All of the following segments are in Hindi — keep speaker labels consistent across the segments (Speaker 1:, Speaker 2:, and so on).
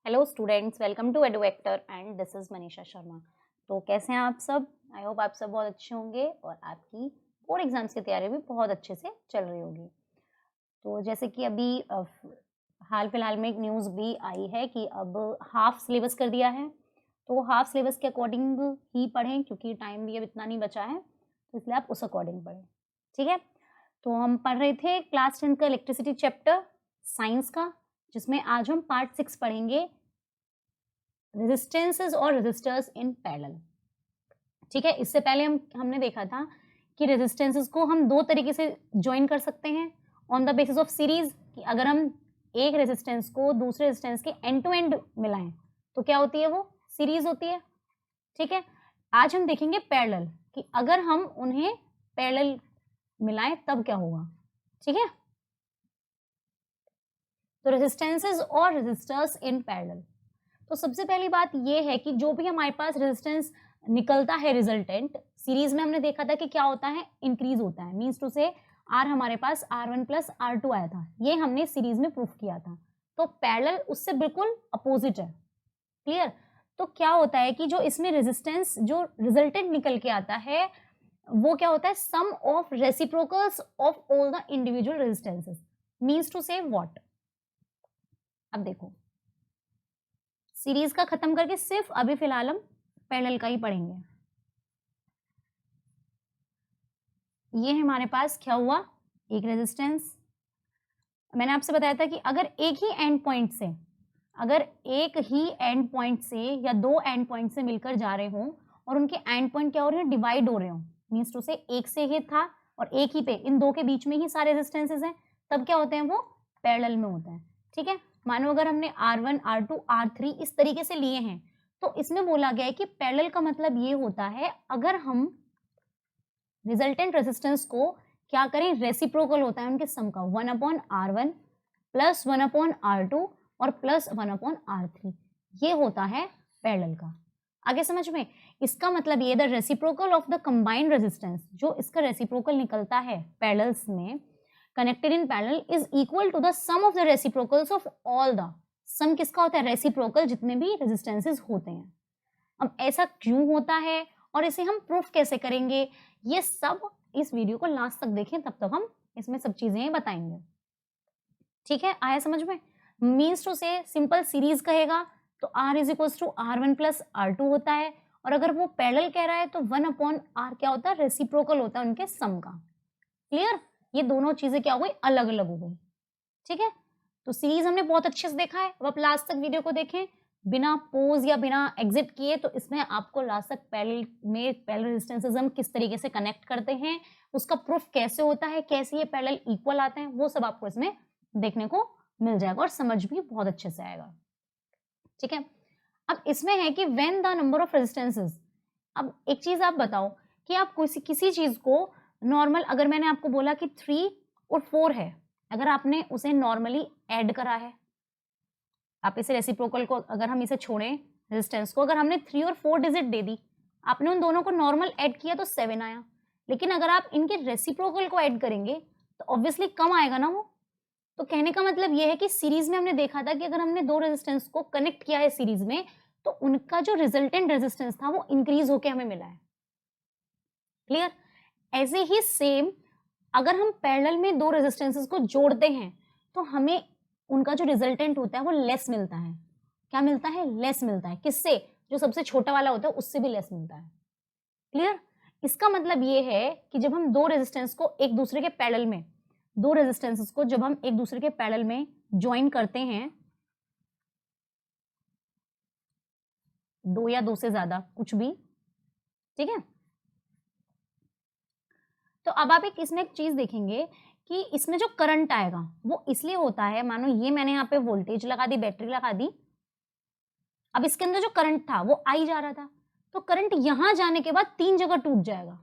Speaker 1: Hello students, welcome to Eduvector and this is Manisha Sharma. तो कैसे हैं आप सब? आई होप आप सब बहुत अच्छे होंगे और आपकी बोर्ड एग्जाम्स की तैयारी भी बहुत अच्छे से चल रही होगी। तो जैसे कि अभी हाल फिलहाल में एक न्यूज़ भी आई है कि अब हाफ सिलेबस कर दिया है, तो हाफ सिलेबस के अकॉर्डिंग ही पढ़ें क्योंकि टाइम भी अब इतना नहीं बचा है, तो इसलिए आप उस अकॉर्डिंग पढ़ें। ठीक है, तो हम पढ़ रहे थे क्लास 10 का इलेक्ट्रिसिटी चैप्टर साइंस का, जिसमें आज हम पार्ट 6 पढ़ेंगे, रेजिस्टेंसेस और रेजिस्टर्स इन पैरेलल। ठीक है, इससे पहले हमने देखा था कि रेजिस्टेंसेस को हम दो तरीके से ज्वाइन कर सकते हैं on the basis of series, कि अगर हम एक रेजिस्टेंस को दूसरे रेजिस्टेंस के एंड टू एंड मिलाएं तो क्या होती है, वो सीरीज होती है। ठीक है, आज हम देखेंगे पैरेलल, कि अगर हम उन्हें पैरेलल मिलाएं तब क्या होगा। ठीक है, तो रेजिस्टेंसेस और रेजिस्टर्स इन पैरेलल। तो सबसे पहली बात ये है कि जो भी हमारे पास रेजिस्टेंस निकलता है रिजल्टेंट, सीरीज में हमने देखा था कि क्या होता है, इंक्रीज होता है। मींस टू से आर हमारे पास R1 प्लस R2 आया था, ये हमने सीरीज में प्रूफ किया था। तो पैरेलल उससे बिल्कुल अपोजिट है। क्लियर? तो क्या होता है कि जो इसमें रेजिस्टेंस जो रिजल्टेंट निकल के आता है वो क्या होता है, sum of reciprocals of all the individual resistances. Means to say what, अब देखो सीरीज का खत्म करके सिर्फ अभी फिलहाल हम पैरेलल का ही पढ़ेंगे। ये हमारे पास क्या हुआ, एक रेजिस्टेंस। मैंने आपसे बताया था कि अगर एक ही एंड पॉइंट से, अगर एक ही एंड पॉइंट से या दो एंड पॉइंट से मिलकर जा रहे हों और उनके एंड पॉइंट क्या हो रहे हैं, डिवाइड हो रहे हो, मीन्स टू से एक से ही था और एक ही पे, इन दो के बीच में ही सारे रेजिस्टेंसेस हैं, तब क्या होते हैं, वो पैरेलल में होता है। ठीक है, मानो अगर हमने R1 R2 R3 इस तरीके से लिए हैं, तो इसमें बोला गया है कि पैरेलल का मतलब ये होता है अगर हम रिजल्टेंट रेजिस्टेंस को क्या करें, रेसिप्रोकल होता है उनके सम का, 1/R1 प्लस 1/R2 और प्लस 1/R3, ये होता है पैरेलल का। आगे समझ में? इसका मतलब ये the reciprocal of the combined resistance, जो इसका रेसिप्रोकल निकलता है पैरेलल्स में, connected in parallel, is equal to the sum of the reciprocals of all the, sum किसका होता है, रेसिप्रोकल जितने भी रेजिस्टेंसेस होते हैं। अब ऐसा क्यों होता है और इसे हम प्रूफ कैसे करेंगे, ये सब इस वीडियो को लास्ट तक देखें, तब तक हम इसमें सब चीजें बताएंगे। ठीक है, आया समझ में? मीन्स टू से सिंपल सीरीज कहेगा तो R is equal to R1 plus R2 होता है, और अगर वो पैरेलल कह रहा है तो 1/R क्या होता है, रेसिप्रोकल होता है उनके सम का। क्लियर? ये दोनों चीजें क्या हो गई, अलग अलग हो गई। ठीक है, तो सीरीज हमने बहुत अच्छे से देखा है। अब आप लास्ट तक वीडियो को देखें बिना पोज या बिना एग्जिट किए, तो इसमें आपको लास्ट तक पैरेलल में पैरेलल रेजिस्टेंसेस हम किस तरीके से कनेक्ट करते हैं, उसका प्रूफ कैसे होता है, कैसे ये पैरेलल इक्वल आते हैं, वो सब आपको इसमें देखने को मिल जाएगा और समझ भी बहुत अच्छे से आएगा। ठीक है, अब इसमें है कि when the number of resistances, अब एक चीज आप बताओ कि आप किसी चीज को नॉर्मल, अगर मैंने आपको बोला कि 3 और 4 है, अगर आपने उसे नॉर्मली ऐड करा है, आप इसे रेसिप्रोकल को, अगर हम इसे छोड़ें रेजिस्टेंस को, अगर हमने 3 और 4 डिजिट दे दी, आपने उन दोनों को नॉर्मल ऐड किया तो 7 आया, लेकिन अगर आप इनके रेसिप्रोकल को ऐड करेंगे तो ऑब्वियसली कम आएगा ना वो। तो कहने का मतलब ये है कि सीरीज में हमने देखा था कि अगर हमने दो रेजिस्टेंस को कनेक्ट किया है सीरीज में, तो उनका जो रिजल्टेंट रेजिस्टेंस था वो इंक्रीज होके हमें मिला है। क्लियर? ऐसे ही सेम अगर हम पैरेलल में दो रेजिस्टेंसेस को जोड़ते हैं तो हमें उनका जो रिजल्टेंट होता है वो लेस मिलता है। क्या मिलता है? लेस मिलता है। किससे? जो सबसे छोटा वाला होता है उससे भी लेस मिलता है। क्लियर? इसका मतलब ये है कि जब हम दो रेजिस्टेंस को एक दूसरे के पैरेलल में, दो रेजिस्टेंसेस को जब हम एक दूसरे के पैरेलल में ज्वाइन करते हैं, दो या दो से ज्यादा कुछ भी, ठीक है, तो अब आप इसमें एक चीज देखेंगे कि इसमें जो करंट आएगा वो इसलिए होता है, मानो ये मैंने यहाँ पे वोल्टेज लगा दी, बैटरी लगा दी, अब इसके अंदर जो करंट था वो आई जा रहा था, तो करंट यहां जाने के बाद 3 जगह टूट जाएगा।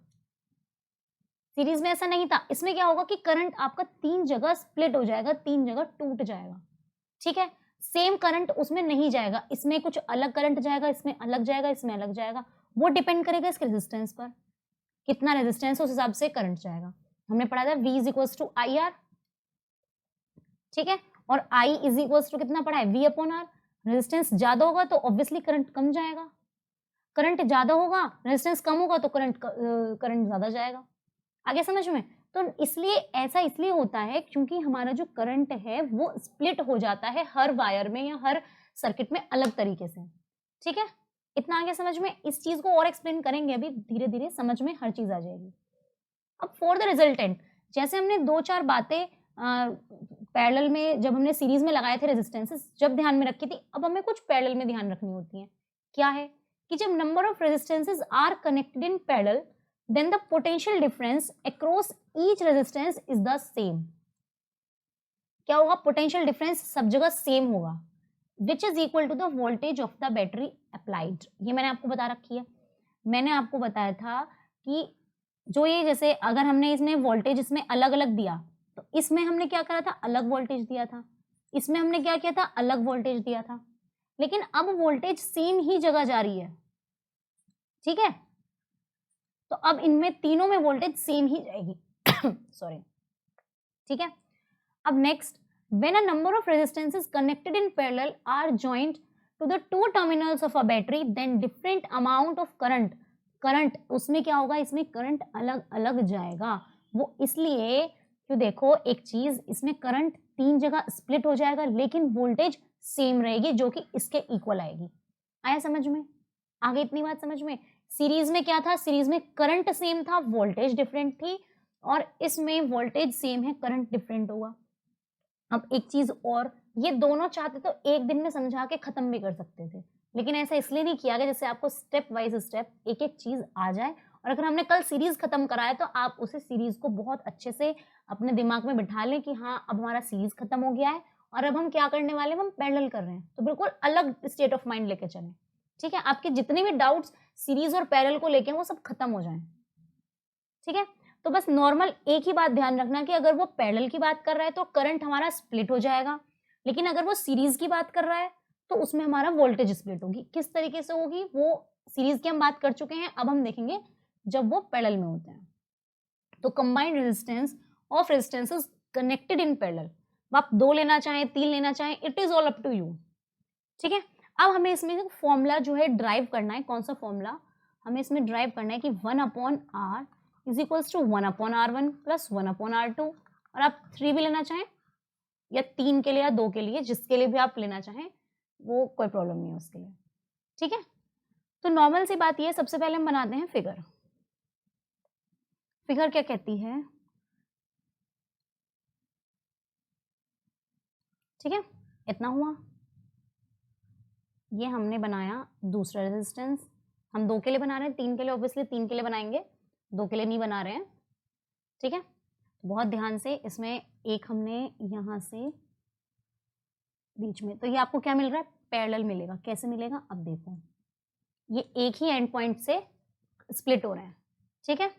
Speaker 1: सीरीज में ऐसा नहीं था, इसमें क्या होगा कि करंट आपका 3 जगह स्प्लिट हो जाएगा, 3 जगह टूट जाएगा। ठीक है, सेम करंट उसमें नहीं जाएगा, इसमें कुछ अलग करंट जाएगा, इसमें अलग जाएगा, इसमें अलग जाएगा, वो डिपेंड करेगा इसके रेजिस्टेंस पर, कितना रेजिस्टेंस उस हिसाब से करंट जाएगा। हमने पढ़ा था V is equals to IR, ठीक है, और I इज इक्वल्स टू कितना पढ़ा है, V अपॉन R। रेजिस्टेंस ज्यादा होगा तो ऑब्वियसली करंट कम जाएगा, करंट ज्यादा होगा, रेजिस्टेंस कम होगा तो करंट ज्यादा जाएगा। आगे समझ में? तो इसलिए ऐसा इसलिए होता है क्योंकि हमारा जो करंट है वो स्प्लिट हो जाता है हर वायर में या हर सर्किट में अलग तरीके से। ठीक है, इतना आगे समझ में? इस चीज को और एक्सप्लेन करेंगे, अभी धीरे धीरे समझ में हर चीज आ जाएगी। अब फॉर द रिजल्टेंट, जैसे हमने 2-4 बातें पैरेलल में जब हमने सीरीज में लगाए थे रेजिस्टेंसेस, जब ध्यान में रखी थी, अब हमें कुछ पैरेलल में ध्यान रखनी होती है। क्या है कि जब number of resistances are connected in parallel, then the potential difference across each resistance is the same. क्या होगा? पोटेंशियल डिफरेंस सब जगह सेम होगा, which is equal to the voltage of the battery applied. ये मैंने आपको बता रखी है। मैंने आपको बताया था कि जो ये जैसे अगर हमने इसमें वोल्टेज इसमें अलग अलग दिया तो इसमें हमने क्या करा था? अलग वोल्टेज दिया था। इसमें हमने क्या किया था? अलग वोल्टेज दिया था। लेकिन अब वोल्टेज सेम ही जगह जा रही है। ठीक है, तो अब इनमें तीनों में वोल्टेज सेम ही जाएगी। सॉरी। ठीक है, अब next, when a number of resistances connected in parallel are joined to the two terminals of a battery, then different amount of current उसमें क्या होगा? इसमें करंट अलग अलग जाएगा। वो इसलिए कि देखो एक चीज, इसमें करंट 3 जगह स्प्लिट हो जाएगा लेकिन वोल्टेज सेम रहेगी जो कि इसके इक्वल आएगी। आया समझ में? आगे इतनी बात समझ में? सीरीज में क्या था? सीरीज में करंट सेम था, वोल्टेज डिफरेंट थी, और इसमें वोल्टेज सेम है, करंट डिफरेंट होगा। अब एक चीज और, ये दोनों चाहते तो एक दिन में समझा के खत्म भी कर सकते थे, लेकिन ऐसा इसलिए नहीं किया गया जैसे आपको स्टेप वाइज स्टेप एक एक चीज आ जाए। और अगर हमने कल सीरीज खत्म कराया तो आप उसे सीरीज को बहुत अच्छे से अपने दिमाग में बिठा लें कि हाँ अब हमारा सीरीज खत्म हो गया है और अब हम क्या करने वाले हैं? हम पैरेलल कर रहे हैं, तो बिल्कुल अलग स्टेट ऑफ माइंड लेके चलें। ठीक है, आपके जितने भी डाउट्स सीरीज और पैरेलल को लेके वो सब खत्म हो जाएं। ठीक है, तो बस नॉर्मल एक ही बात ध्यान रखना कि अगर वो पैरेलल की बात कर रहा है तो करंट हमारा स्प्लिट हो जाएगा, लेकिन अगर वो सीरीज की बात कर रहा है तो उसमें हमारा वोल्टेज स्प्लिट होगी। किस तरीके से होगी वो सीरीज की हम बात कर चुके हैं, अब हम देखेंगे जब वो पैरेलल में होते हैं। तो combined resistance of resistances connected in parallel, आप 2 लेना चाहें 3 लेना चाहें, it is all up to you. ठीक है, अब हमें इसमें फॉर्मूला जो है ड्राइव करना है। कौन सा फॉर्मूला हमें इसमें ड्राइव करना है? कि 1/r is equals to 1/r1 plus 1/r2, और आप 3 भी लेना चाहें या 3 के लिए या 2 के लिए, जिसके लिए भी आप लेना चाहें वो कोई प्रॉब्लम नहीं है उसके लिए। ठीक है, तो नॉर्मल सी बात ये, सबसे पहले हम बनाते हैं फिगर। फिगर क्या कहती है? ठीक है, इतना हुआ। ये हमने बनाया दूसरा रेजिस्टेंस, हम 2 के लिए बना रहे हैं, 3 के लिए ऑब्वियसली 3 के लिए बनाएंगे, 2 के लिए नहीं बना रहे हैं। ठीक है, बहुत ध्यान से, इसमें एक हमने यहाँ से बीच में, तो ये आपको क्या मिल रहा है? पैरेलल मिलेगा। कैसे मिलेगा? अब देखो, ये एक ही एंड पॉइंट से स्प्लिट हो रहे हैं। ठीक है,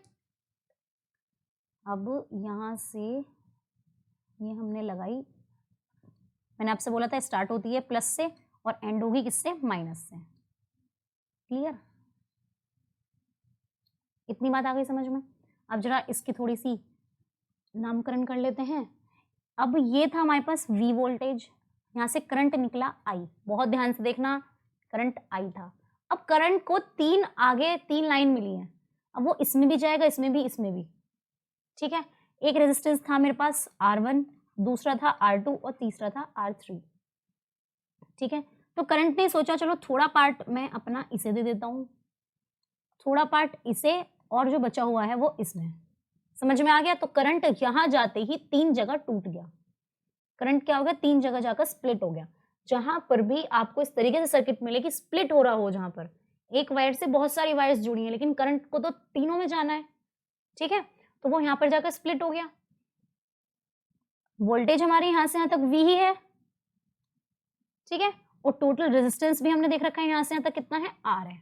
Speaker 1: अब यहाँ से ये हमने लगाई, मैंने आपसे बोला था स्टार्ट होती है प्लस से और एंड होगी किससे? माइनस से। क्लियर? इतनी बात आ गई समझ में? अब जरा इसकी थोड़ी सी नामकरण कर लेते हैं। अब ये था हमारे पास V वोल्टेज, यहाँ से करंट निकला I, बहुत ध्यान से देखना, करंट I था। अब करंट को 3 आगे 3 लाइन मिली है, अब वो इसमें भी जाएगा, इसमें भी, इसमें भी। ठीक है, एक रेजिस्टेंस था मेरे पास R1, दूसरा था R2 और तीसरा था R3। ठीक है, तो करंट ने सोचा चलो थोड़ा पार्ट मैं अपना इसे दे देता हूँ, थोड़ा पार्ट इसे, और जो बचा हुआ है वो इसमें। समझ में आ गया? तो करंट यहां जाते ही 3 जगह टूट गया। करंट क्या हो गया? 3 जगह जाकर स्प्लिट हो गया। जहां पर भी आपको इस तरीके से सर्किट मिले कि स्प्लिट हो रहा हो, जहां पर एक वायर से बहुत सारी वायर्स जुड़ी हैं लेकिन करंट को तो तीनों में जाना है। ठीक है, तो वो यहां पर जाकर स्प्लिट हो गया। वोल्टेज हमारे यहां से यहां तक V ही है। ठीक है, और टोटल रेजिस्टेंस भी हमने देख रखा है, यहां से यहां तक कितना है? R है।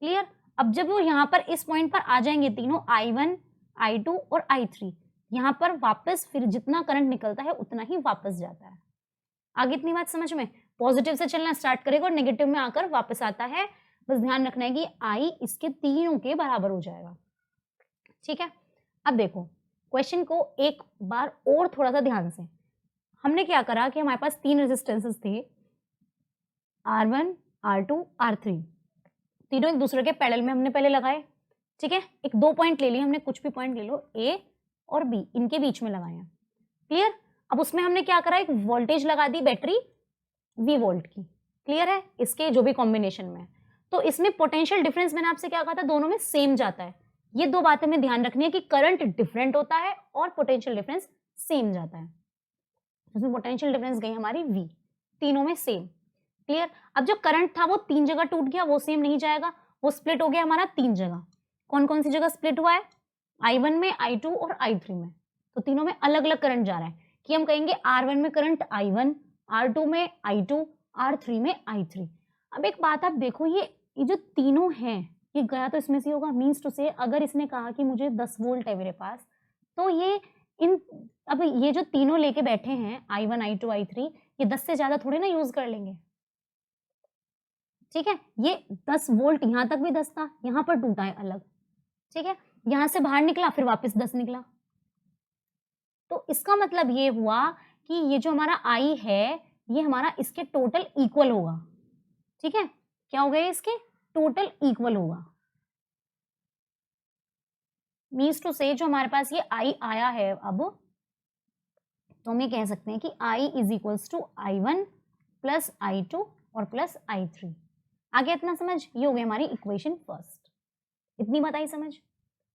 Speaker 1: क्लियर? अब जब वो यहां पर इस पॉइंट पर आ जाएंगे तीनों, I1, I2 और I3, यहां पर वापस फिर जितना करंट निकलता है उतना ही वापस जाता है। आगे इतनी बात समझ में? पॉजिटिव से चलना स्टार्ट करेगा और नेगेटिव में आकर वापस आता है। बस ध्यान रखना है कि I इसके तीनों के बराबर हो जाएगा। ठीक है, अब देखो क्वेश्चन को एक बार और थोड़ा सा ध्यान से, हमने क्या करा कि हमारे पास 3 रेजिस्टेंसेस थे, R1, R2, R3 तीनों एक दूसरे के पैरेलल में हमने पहले लगाए, ठीक है। एक 2 पॉइंट ले लिए हमने, कुछ भी पॉइंट ले लो, A और B इनके बीच में लगाए हैं, क्लियर। अब उसमें हमने क्या करा, एक वोल्टेज लगा दी बैटरी V वोल्ट की, क्लियर है, इसके जो भी कॉम्बिनेशन में है। तो इसमें पोटेंशियल डिफरेंस मैंने आपसे क्या कहा था, दोनों में सेम जाता है। ये दो बातें में ध्यान रखनी है कि करंट डिफरेंट होता है और पोटेंशियल डिफरेंस सेम जाता है। इसमें पोटेंशियल डिफरेंस गई हमारी V, तीनों में सेम, क्लियर। अब जो करंट था वो 3 जगह टूट गया, वो सेम नहीं जाएगा, वो स्प्लिट हो गया हमारा 3 जगह। कौन कौन सी जगह स्प्लिट हुआ है, I1 में, I2 और I3 में। तो तीनों में अलग अलग करंट जा रहा है, कि हम कहेंगे R1 में करंट I1, R2 में I2, R3 में I3। अब एक बात आप देखो, ये जो तीनों हैं ये गया तो इसमें से होगा, मीन्स टू से अगर इसने कहा कि मुझे 10 वोल्ट है मेरे पास, तो ये अब ये जो तीनों लेके बैठे हैं I1, I2, I3, ये 10 से ज्यादा थोड़ी ना यूज कर लेंगे, ठीक है। ये 10 वोल्ट यहां तक भी 10 था, यहां पर टूटा है अलग, ठीक है। यहां से बाहर निकला फिर वापस 10 निकला, तो इसका मतलब ये हुआ कि ये जो हमारा I है ये हमारा इसके टोटल इक्वल होगा, ठीक है। क्या हो गया, इसके टोटल इक्वल होगा, मीन्स टू से जो हमारे पास ये I आया है अब, तो हम ये कह सकते हैं कि I is equals to I1 plus I2 और प्लस I3। आगे इतना समझ, ये हो गई हमारी इक्वेशन फर्स्ट, इतनी बात आई समझ।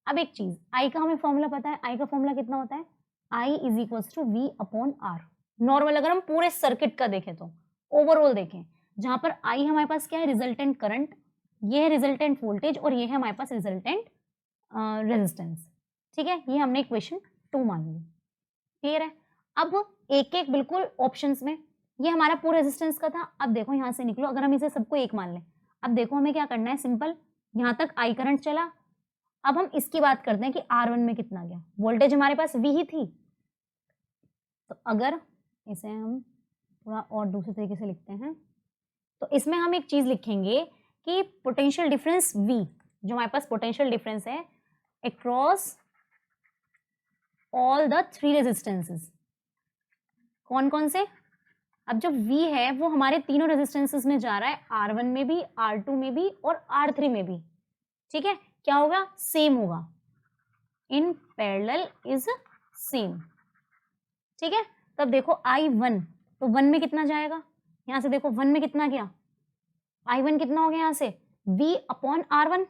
Speaker 1: अब एक चीज, I का हमें फॉर्मूला पता है, I का फॉर्मूला कितना होता है, I is equals to V upon R। Normal अगर हम पूरे सर्किट का देखें तो ओवरऑल देखें, जहां पर I हमारे पास क्या है, रिजल्टेंट करंट, ये है रिजल्टेंट वोल्टेज और ये है हमारे पास रिजल्टेंट रेजिस्टेंस, ठीक है। ये हमने इक्वेशन 2 मान ली, क्लियर है। अब एक एक बिल्कुल ऑप्शंस में, ये हमारा पूरा रेजिस्टेंस का था। अब देखो यहां से निकलो, अगर हम इसे सबको एक मान लें, अब देखो हमें क्या करना है, सिंपल, यहां तक I करंट चला। अब हम इसकी बात करते हैं कि R1 में कितना गया, वोल्टेज हमारे पास V ही थी, तो अगर इसे हम थोड़ा और दूसरे तरीके से लिखते हैं, तो इसमें हम एक चीज लिखेंगे कि पोटेंशियल डिफरेंस V, जो हमारे पास पोटेंशियल डिफरेंस है अक्रॉस ऑल द 3 रेजिस्टेंसेस, कौन कौन से। अब जो V है वो हमारे तीनों रेजिस्टेंसेस में जा रहा है, R1 में भी, R2 में भी और R3 में भी, ठीक है। क्या होगा, सेम होगा, इन पैरेलल इज सेम, ठीक है। तब देखो I1, तो 1 में कितना जाएगा, यहां से देखो 1 में कितना गया, I1 कितना हो गया यहां से, V अपॉन R1,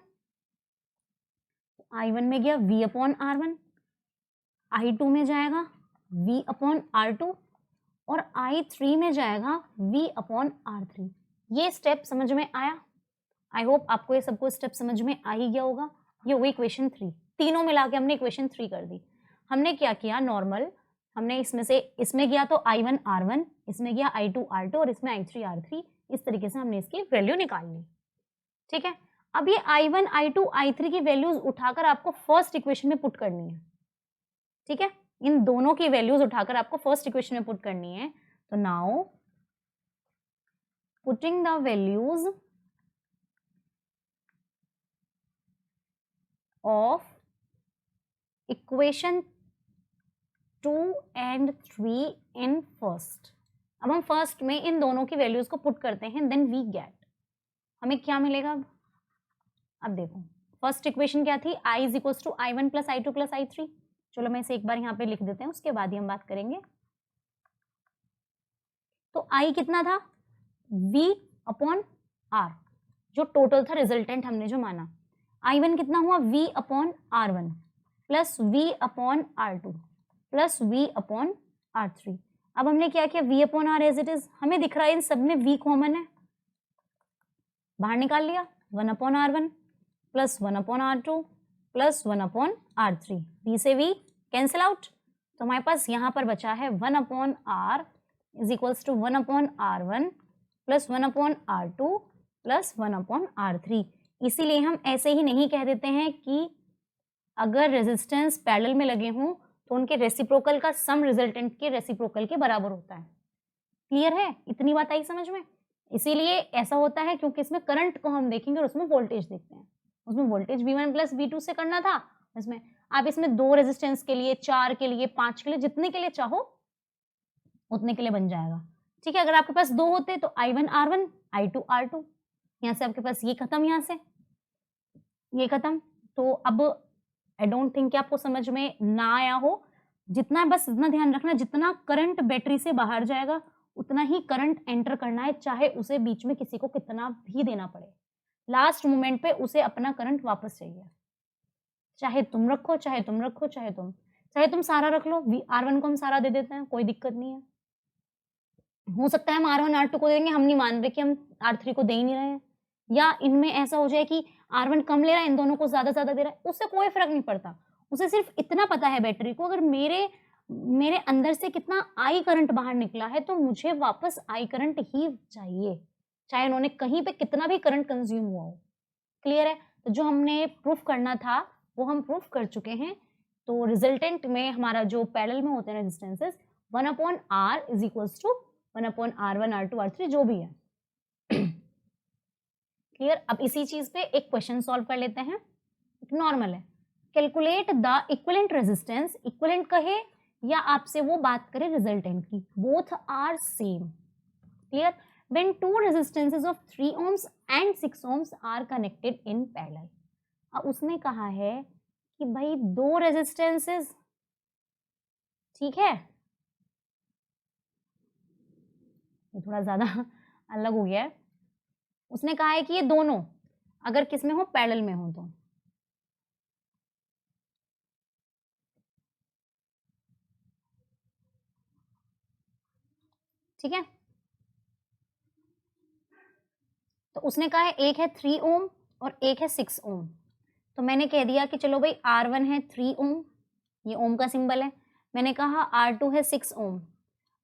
Speaker 1: I1 में गया V अपॉन R1, I2 में जाएगा V अपॉन R2 और I3 में जाएगा V अपॉन R3। ये स्टेप समझ में आया, आई होप आपको ये सबको स्टेप समझ में आ ही गया होगा। ये हुई इक्वेशन 3, तीनों मिला के हमने इक्वेशन 3 कर दी। हमने क्या किया, नॉर्मल हमने इसमें से, इसमें गया तो I1 R1, इसमें गया I2 R2 और इसमें I3 R3, इस तरीके से हमने इसकी वैल्यू निकाल ली, ठीक है। अब ये I1 I2 I3 की वैल्यूज उठाकर आपको फर्स्ट इक्वेशन में पुट करनी है, ठीक है। इन दोनों की वैल्यूज उठाकर आपको फर्स्ट इक्वेशन में पुट करनी है। तो now putting the values of equation 2 and 3 in first. अब हम फर्स्ट में इन दोनों की वैल्यूज को पुट करते हैं, देन वी गेट, हमें क्या मिलेगा। अब देखो फर्स्ट इक्वेशन क्या थी, I is equal to I1 plus I2 plus I3। चलो मैं इसे एक बार यहाँ पे लिख देते हैं, उसके बाद ही हम बात करेंगे। तो I कितना था, V अपॉन R, जो टोटल था रिजल्टेंट हमने जो माना। I1 कितना हुआ, V upon R1 plus V upon R2 plus V upon R3। अब हमने क्या किया, V upon R as it is, हमें दिख रहा है इन सब में V कॉमन है, बाहर निकाल लिया, 1 upon R1 plus 1 upon R2 plus 1 upon R3, V से V कैंसिल आउट। तो हमारे पास यहाँ पर बचा है 1 upon R is equals to 1 upon R1 plus 1 upon R2 plus 1 upon R3। इसीलिए हम ऐसे ही नहीं कह देते हैं कि अगर रेजिस्टेंस पैरेलल में लगे हों तो उनके रेसिप्रोकल का सम रिजल्टेंट के रेसिप्रोकल के बराबर होता है। क्लियर है, इतनी बात आई समझ में। इसीलिए ऐसा होता है क्योंकि इसमें करंट को हम देखेंगे और उसमें वोल्टेज देखते हैं, उसमें वोल्टेज V1 प्लस V2 से करना था, इसमें आप इसमें 2 रेजिस्टेंस के लिए, 4 के लिए, 5 के लिए, जितने के लिए चाहो उतने के लिए बन जाएगा। ठीक है, अगर आपके पास 2 होते तो I1 R1 I2 R2, यहाँ से आपके पास ये खत्म, यहाँ से ये खत्म। तो अब आई डोंट थिंक कि आपको समझ में ना आया हो। जितना बस इतना ध्यान रखना, जितना करंट बैटरी से बाहर जाएगा उतना ही करंट एंटर करना है, चाहे उसे बीच में किसी को कितना भी देना पड़े। लास्ट मोमेंट पे उसे अपना करंट वापस चाहिए, चाहे तुम रखो, चाहे तुम रखो, चाहे तुम सारा रख लो। R1 को हम सारा दे देते हैं, कोई दिक्कत नहीं है। हो सकता है हम R1 R2 को देंगे, हम नहीं मान रहे कि हम R3 को दे ही नहीं रहे हैं, या इनमें ऐसा हो जाए कि R1 कम ले रहा है, इन दोनों को ज्यादा दे रहा है, उससे कोई फर्क नहीं पड़ता। उसे सिर्फ इतना पता है बैटरी को, अगर मेरे अंदर से कितना आई करंट बाहर निकला है तो मुझे वापस आई करंट ही चाहिए, चाहे उन्होंने कहीं पे कितना भी करंट कंज्यूम हुआ हो। क्लियर है? तो जो हमने प्रूफ करना था वो हम प्रूफ कर चुके हैं। तो रिजल्टेंट में हमारा जो पैरेलल में होते हैं resistances 1/R is equals to 1/R1 R2 R3 जो भी है। क्लियर? अब इसी चीज पे एक क्वेश्चन सॉल्व कर लेते हैं, नॉर्मल है। Calculate the equivalent resistance, equivalent कहे या आपसे वो बात करे रिजल्टेंट की, both are same. Clear? when two resistances of 3 ohms and 6 ohms are connected in parallel। अब उसने कहा है कि भाई दो रेजिस्टेंसेस, ठीक है, ये थोड़ा ज्यादा अलग हो गया है। उसने कहा है कि ये दोनों अगर किस में हो, पैरेलल में हो तो ठीक है। तो उसने कहा है एक है 3 ओम और एक है 6 ओम। तो मैंने कह दिया कि चलो भाई R1 है 3 ओम, ये ओम का सिंबल है। मैंने कहा R2 है 6 ओम।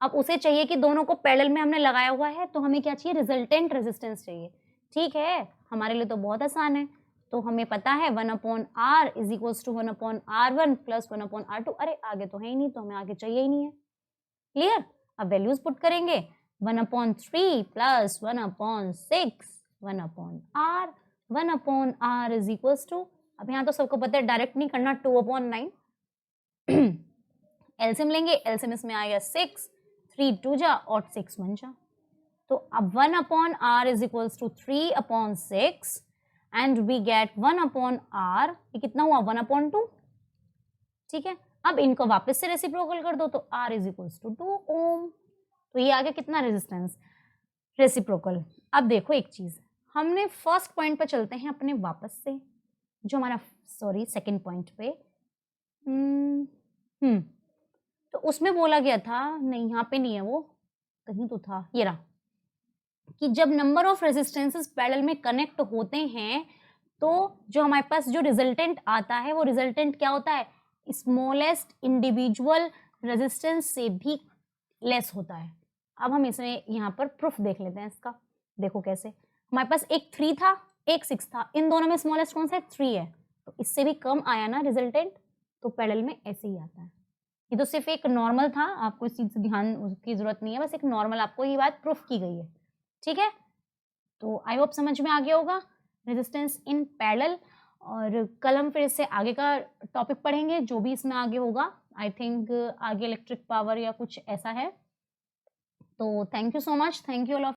Speaker 1: अब उसे चाहिए कि दोनों को पैरेलल में हमने लगाया हुआ है, तो हमें क्या चाहिए, रिजल्टेंट रेजिस्टेंस चाहिए। ठीक है, हमारे लिए तो बहुत आसान है। तो हमें पता है 1/R is equals to 1/R1 plus 1/R2। अरे आगे तो है ही नहीं, तो हमें आगे चाहिए ही नहीं है। क्लियर? अब वैल्यूज पुट करेंगे, 1/3 plus 1/6 1/R, 1/R is equals to, अब यहाँ तो सबको पता है डायरेक्ट नहीं करना, 2/9। एलसीएम लेंगे, एलसीएम इसमें आएगा 6, 3 2 जा और 6 1 जा। तो अब 1/R is equals to 3/6 and we get 1/R, ये कितना हुआ 1/2। ठीक है, अब इनको वापस से रेसिप्रोकल कर दो तो R इज इक्वल्स टू 2 ओम। तो ये आ गया कितना रेजिस्टेंस, रेसिप्रोकल। अब देखो एक चीज, हमने फर्स्ट पॉइंट पे चलते हैं अपने वापस से, जो हमारा सॉरी सेकंड पॉइंट पे तो उसमें बोला गया था, नहीं यहाँ पे नहीं है, वो कहीं तो था, ये रहा, कि जब नंबर ऑफ रेजिस्टेंसेस पैरेलल में कनेक्ट होते हैं तो जो हमारे पास जो रिजल्टेंट आता है वो रिजल्टेंट क्या होता है, स्मॉलेस्ट इंडिविजुअल रेजिस्टेंस से भी लेस होता है। अब हम इसमें यहाँ पर प्रूफ देख लेते हैं इसका। देखो कैसे, हमारे पास एक 3 था एक 6 था, इन दोनों में स्मॉलेस्ट कौन सा है, 3 है, तो इससे भी कम आया ना रिजल्टेंट, तो पैरेलल में ऐसे ही आता है। ये तो सिर्फ एक नॉर्मल था, आपको इस चीज से ध्यान की जरूरत नहीं है, बस एक नॉर्मल आपको ये बात प्रूफ की गई है। ठीक है, तो आई होप समझ में आ गया होगा रेजिस्टेंस इन पैरेलल। और कल हम फिर इससे आगे का टॉपिक पढ़ेंगे, जो भी इसमें आगे होगा, आई थिंक आगे इलेक्ट्रिक पावर या कुछ ऐसा है। तो thank you so much, thank you all of